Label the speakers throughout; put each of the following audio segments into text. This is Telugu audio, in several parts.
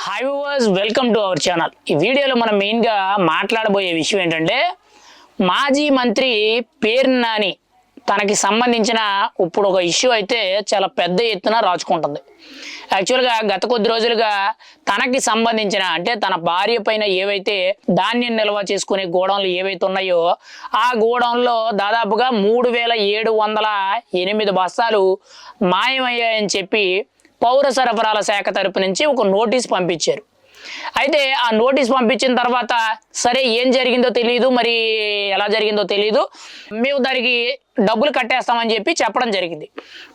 Speaker 1: Hi viewers, welcome to our channel. ఈ వీడియోలో మనం మెయిన్గా మాట్లాడబోయే విషయం ఏంటంటే మాజీ మంత్రి పేర్ని నాని తనకి సంబంధించిన ఇప్పుడు ఒక ఇష్యూ అయితే చాలా పెద్ద ఎత్తున రాచుకుంటుంది. యాక్చువల్గా గత కొద్ది రోజులుగా తనకి సంబంధించిన అంటే తన భార్య పైన ఏవైతే ధాన్యం నిల్వ చేసుకునే గోడౌన్లు ఏవైతే ఉన్నాయో ఆ గోడౌన్లో దాదాపుగా 3708 బస్తాలు మాయమయ్యాయని చెప్పి పౌర సరఫరాల శాఖ తరపు నుంచి ఒక నోటీస్ పంపించారు. అయితే ఆ నోటీస్ పంపించిన తర్వాత సరే ఏం జరిగిందో తెలియదు, మరి ఎలా జరిగిందో తెలియదు, మేము దానికి డబ్బులు కట్టేస్తామని చెప్పి చెప్పడం జరిగింది.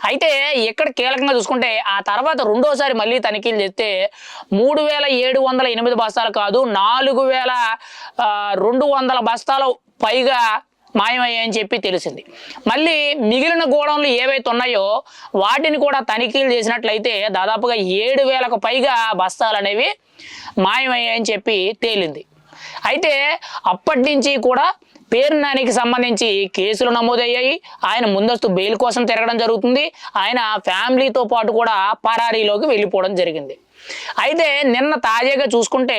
Speaker 1: అయితే ఇక్కడ కీలకంగా చూసుకుంటే ఆ తర్వాత రెండోసారి మళ్ళీ తనిఖీలు చేస్తే 3708 బస్తాలు కాదు 4200 బస్తాలు పైగా మాయమయ్యాయని చెప్పి తెలిసింది. మళ్ళీ మిగిలిన గోడౌన్లు ఏవైతే ఉన్నాయో వాటిని కూడా తనిఖీలు చేసినట్లయితే దాదాపుగా 7000కు పైగా బస్తాలు అనేవి మాయమయ్యాయని చెప్పి తేలింది. అయితే అప్పటి నుంచి కూడా పేర్ని నానికి సంబంధించి కేసులు నమోదయ్యాయి. ఆయన ముందస్తు బెయిల్ కోసం తిరగడం జరుగుతుంది. ఆయన ఫ్యామిలీతో పాటు కూడా పరారీలోకి వెళ్ళిపోవడం జరిగింది. అయితే నిన్న తాజాగా చూసుకుంటే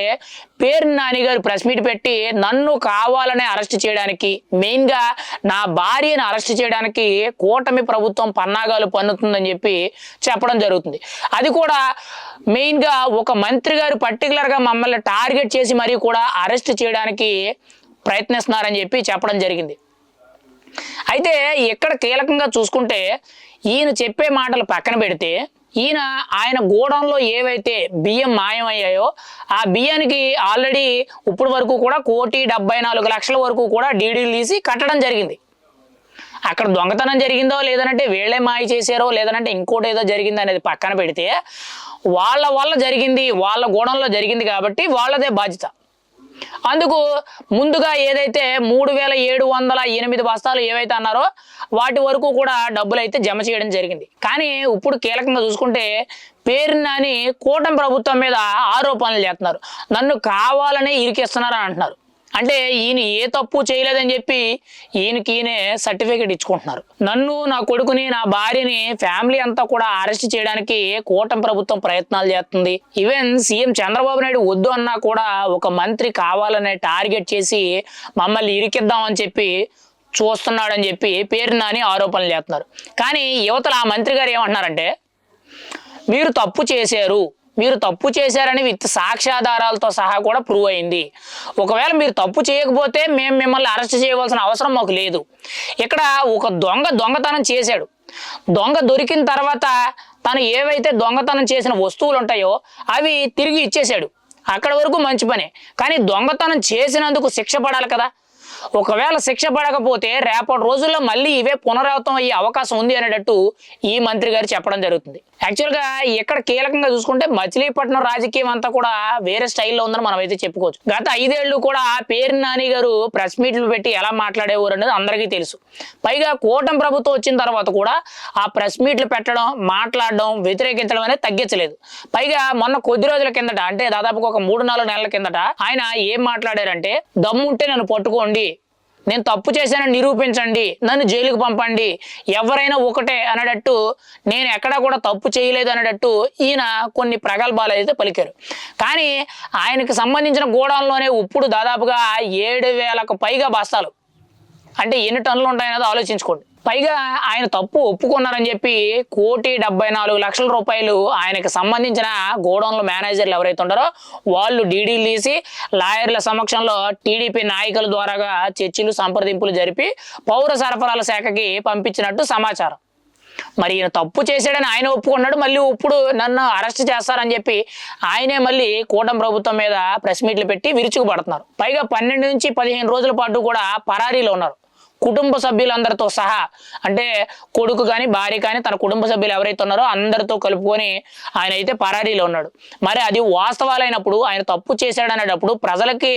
Speaker 1: పేర్ని నాని గారు ప్రెస్ మీట్ పెట్టి నన్ను కావాలనే అరెస్ట్ చేయడానికి, మెయిన్గా నా భార్యను అరెస్ట్ చేయడానికి కూటమి ప్రభుత్వం పన్నాగాలు పన్నుతుందని చెప్పి చెప్పడం జరుగుతుంది. అది కూడా మెయిన్గా ఒక మంత్రి గారు పర్టికులర్గా మమ్మల్ని టార్గెట్ చేసి మరీ కూడా అరెస్ట్ చేయడానికి ప్రయత్నిస్తున్నారని చెప్పి చెప్పడం జరిగింది. అయితే ఇక్కడ కీలకంగా చూసుకుంటే ఈయన చెప్పే మాటలు పక్కన పెడితే ఆయన గోడౌన్లో ఏవైతే బియ్యం మాయమయ్యాయో ఆ బియ్యానికి ఆల్రెడీ ఇప్పుడు వరకు కూడా 1,74,00,000 వరకు కూడా డీడీలు తీసి కట్టడం జరిగింది. అక్కడ దొంగతనం జరిగిందో లేదనంటే వీళ్ళే మాయ చేశారో లేదనంటే ఇంకోటి ఏదో జరిగింది అనేది పక్కన పెడితే వాళ్ళ వల్ల జరిగింది, వాళ్ళ గోడౌన్లో జరిగింది కాబట్టి వాళ్ళదే బాధ్యత. అందుకు ముందుగా ఏదైతే 3708 బస్తాలు ఏవైతే అన్నారో వాటి వరకు కూడా డబ్బులు అయితే జమ చేయడం జరిగింది. కానీ ఇప్పుడు కీలకంగా చూసుకుంటే పేర్ని నాని కూటమి ప్రభుత్వం మీద ఆరోపణలు చేస్తున్నారు. నన్ను కావాలనే ఇరికిస్తున్నారు అని అంటున్నారు. అంటే ఈయన ఏ తప్పు చేయలేదని చెప్పి ఈయన సర్టిఫికేట్ ఇచ్చుకుంటున్నారు. నన్ను, నా కొడుకుని, నా భార్యని, ఫ్యామిలీ అంతా కూడా అరెస్ట్ చేయడానికి కూటమి ప్రభుత్వం ప్రయత్నాలు చేస్తుంది. ఈవెన్ సీఎం చంద్రబాబు నాయుడు వద్దు అన్నా కూడా ఒక మంత్రి కావాలనే టార్గెట్ చేసి మమ్మల్ని ఇరికిద్దామని చెప్పి చూస్తున్నాడని చెప్పి పేర్ని నాని ఆరోపణలు చేస్తున్నారు. కానీ యువతల ఆ మంత్రి గారు ఏమంటున్నారంటే మీరు తప్పు చేశారని విత్ సాక్ష్యాధారాలతో సహా కూడా ప్రూవ్ అయింది. ఒకవేళ మీరు తప్పు చేయకపోతే మేము మిమ్మల్ని అరెస్ట్ చేయవలసిన అవసరం మాకు లేదు. ఇక్కడ ఒక దొంగతనం చేశాడు. దొంగ దొరికిన తర్వాత తను ఏవైతే దొంగతనం చేసిన వస్తువులు ఉంటాయో అవి తిరిగి ఇచ్చేశాడు. అక్కడ వరకు మంచి పనే. కానీ దొంగతనం చేసినందుకు శిక్ష పడాలి కదా. ఒకవేళ శిక్ష పడకపోతే రేపటి రోజుల్లో మళ్ళీ ఇవే పునరావృతం అయ్యే అవకాశం ఉంది అనేటట్టు ఈ మంత్రి గారు చెప్పడం జరుగుతుంది. యాక్చువల్గా ఇక్కడ కీలకంగా చూసుకుంటే మచిలీపట్నం రాజకీయం అంతా కూడా వేరే స్టైల్లో ఉందని మనం అయితే చెప్పుకోవచ్చు. గత 5 ఏళ్ళు కూడా పేర్ని నాని గారు ప్రెస్ మీట్లు పెట్టి ఎలా మాట్లాడేవారు అనేది అందరికీ తెలుసు. పైగా కూటమి ప్రభుత్వం వచ్చిన తర్వాత కూడా ఆ ప్రెస్ మీట్లు పెట్టడం, మాట్లాడడం, వ్యతిరేకించడం అనేది తగ్గించలేదు. పైగా మొన్న కొద్ది రోజుల కిందట అంటే దాదాపుగా ఒక 3-4 నెలల కిందట ఆయన ఏం మాట్లాడారంటే దమ్ముంటే నన్ను పట్టుకోండి, నేను తప్పు చేశానని నిరూపించండి, నన్ను జైలుకు పంపండి, ఎవరైనా ఒకటే అనేటట్టు, నేను ఎక్కడా కూడా తప్పు చేయలేదు అనేటట్టు ఈయన కొన్ని ప్రగల్భాలు అయితే పలికారు. కానీ ఆయనకు సంబంధించిన గోడౌన్లోనే ఇప్పుడు దాదాపుగా 7,000కు పైగా బస్తాలు, అంటే ఎన్ని టన్నులు ఉంటాయనేది ఆలోచించుకోండి. పైగా ఆయన తప్పు ఒప్పుకున్నారని చెప్పి 1,74,00,000 రూపాయలు ఆయనకు సంబంధించిన గోడౌన్ల మేనేజర్లు ఎవరైతే ఉంటారో వాళ్ళు డీడీలు తీసి లాయర్ల సమక్షంలో టీడీపీ నాయకుల ద్వారాగా చర్చలు, సంప్రదింపులు జరిపి పౌర సరఫరాల శాఖకి పంపించినట్టు సమాచారం. మరి ఈయన తప్పు చేశాడని ఆయన ఒప్పుకున్నాడు. మళ్ళీ ఇప్పుడు నన్ను అరెస్ట్ చేస్తారని చెప్పి ఆయనే మళ్ళీ కూటమి ప్రభుత్వం మీద ప్రెస్ మీట్లు పెట్టి విరుచుకుపడుతున్నారు. పైగా 12 నుంచి 15 రోజుల పాటు కూడా పరారీలో ఉన్నారు. కుటుంబ సభ్యులందరితో సహా, అంటే కొడుకు కానీ భార్య కానీ తన కుటుంబ సభ్యులు ఎవరైతే ఉన్నారో అందరితో కలుపుకొని ఆయన అయితే పరారీలో ఉన్నాడు. మరి అది వాస్తవాలైనప్పుడు ఆయన తప్పు చేశాడనేటప్పుడు ప్రజలకి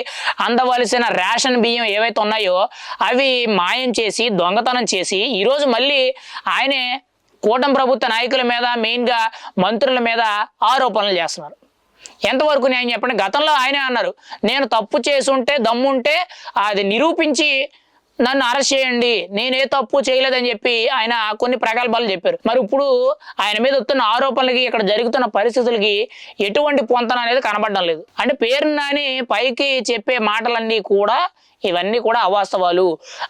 Speaker 1: అందవలసిన రేషన్ బియ్యం ఏవైతే ఉన్నాయో అవి మాయం చేసి దొంగతనం చేసి ఈరోజు మళ్ళీ ఆయనే కూటమి ప్రభుత్వ నాయకుల మీద, మెయిన్గా మంత్రుల మీద ఆరోపణలు చేస్తున్నారు. ఎంతవరకు న్యాయం చెప్పండి? గతంలో ఆయనే అన్నారు నేను తప్పు చేసుంటే దమ్ముంటే అది నిరూపించి నన్ను అరెస్ట్ చేయండి, నేనే తప్పు చేయలేదని చెప్పి ఆయన కొన్ని ప్రగల్భాలు చెప్పారు. మరి ఇప్పుడు ఆయన మీద వస్తున్న ఆరోపణలకి ఇక్కడ జరుగుతున్న పరిస్థితులకి ఎటువంటి పొంతన అనేది కనబడడం లేదు. అంటే పేరు నాని పైకి చెప్పే మాటలన్నీ కూడా ఇవన్నీ కూడా అవాస్తవాలు.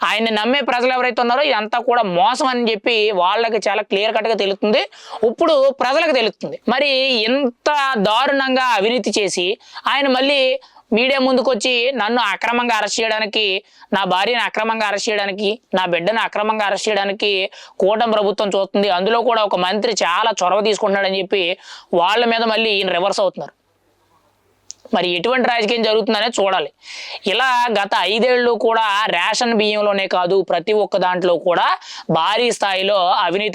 Speaker 1: ఆయన్ని నమ్మే ప్రజలు ఎవరైతే ఉన్నారో ఇదంతా కూడా మోసం అని చెప్పి వాళ్ళకి చాలా క్లియర్ కట్ గా తెలుస్తుంది. ఇప్పుడు ప్రజలకు తెలుస్తుంది. మరి ఇంత దారుణంగా అవినీతి చేసి ఆయన మళ్ళీ మీడియా ముందుకు వచ్చి నన్ను అక్రమంగా అరెస్ట్ చేయడానికి, నా భార్యను అక్రమంగా అరెస్ట్ చేయడానికి, నా బిడ్డను అక్రమంగా అరెస్ట్ చేయడానికి కూటమి ప్రభుత్వం చూస్తుంది, అందులో కూడా ఒక మంత్రి చాలా చొరవ తీసుకుంటున్నాడని చెప్పి వాళ్ళ మీద మళ్ళీ ఈయన రివర్స్ అవుతున్నారు. మరి ఎటువంటి రాజకీయం జరుగుతుందనే చూడాలి. ఇలా గత 5 ఏళ్ళు కూడా రేషన్ బియ్యంలోనే కాదు ప్రతి ఒక్క దాంట్లో కూడా భారీ స్థాయిలో అవినీతి